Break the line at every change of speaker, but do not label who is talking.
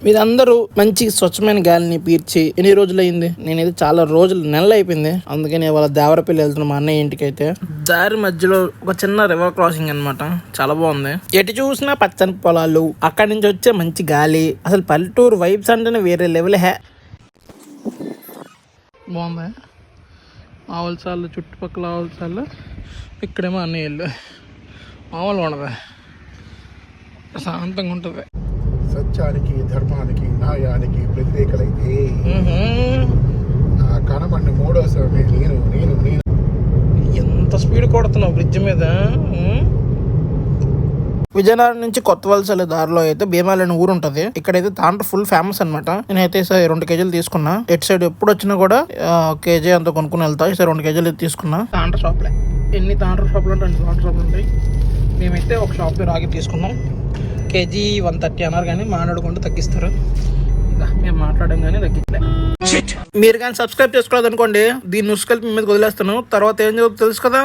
మీరందరూ మంచి స్వచ్ఛమైన గాలిని పీల్చి ఎన్ని రోజులైంది? నేనైతే చాలా రోజులు, నెలలు అయిపోయింది. అందుకని వాళ్ళ దేవరపల్లి వెళ్తున్నా మా అన్నయ్య ఇంటికి. అయితే దారి మధ్యలో ఒక చిన్న రివర్ క్రాసింగ్ అనమాట. చాలా బాగుంది. ఎటు చూసినా పచ్చని పొలాలు, అక్కడి నుంచి వచ్చే మంచి గాలి. అసలు పల్లెటూరు వైబ్స్ అంటేనే వేరే లెవెల్. బాగుంది. ఆవలసాలు, చుట్టుపక్కల ఆవలసాలు, ఇక్కడేమో అన్నయ్యలు. మామూలు ఉండదు, ప్రశాంతంగా ఉంటుంది.
సత్యానికి, ధర్మానికి, న్యాయానికి వ్యతిరేకలైతే కనబడిన మూడో సమయం నేను నేను నేను
ఎంత స్పీడ్ కొడుతున్నావు బ్రిడ్జ్ మీద. విజయనగరం నుంచి కొత్త వలసల దారిలో అయితే భీమాలి అనే ఊరు ఉంటుంది. ఇక్కడైతే తాండ్ర ఫుల్ ఫేమస్ అనమాట. నేనైతే 2 కేజీలు తీసుకున్నా. ఎటు సైడ్ ఎప్పుడు వచ్చినా కూడా కేజీ అంత కొనుక్కుని వెళ్తా. 2 కేజీలు తీసుకున్నా. తాండ్ర షాప్లే, ఎన్ని తాండ్ర షాపులు అంటే 2 తాండ్ర షాపులు ఉంటాయి. మేమైతే ఒక షాప్లో రాగి తీసుకున్నాం. కేజీ 130 అన్నారు, కానీ మాట్లాడుకుంటూ తగ్గిస్తారు. మేము మాట్లాడడం కానీ తగ్గించలే. మీరు కానీ సబ్స్క్రైబ్ చేసుకోలేదు అనుకోండి, దీన్ని ఉసుకెళ్ళి మీ మీద వదిలేస్తాను. తర్వాత ఏం జరుగుతుందో తెలుసు కదా.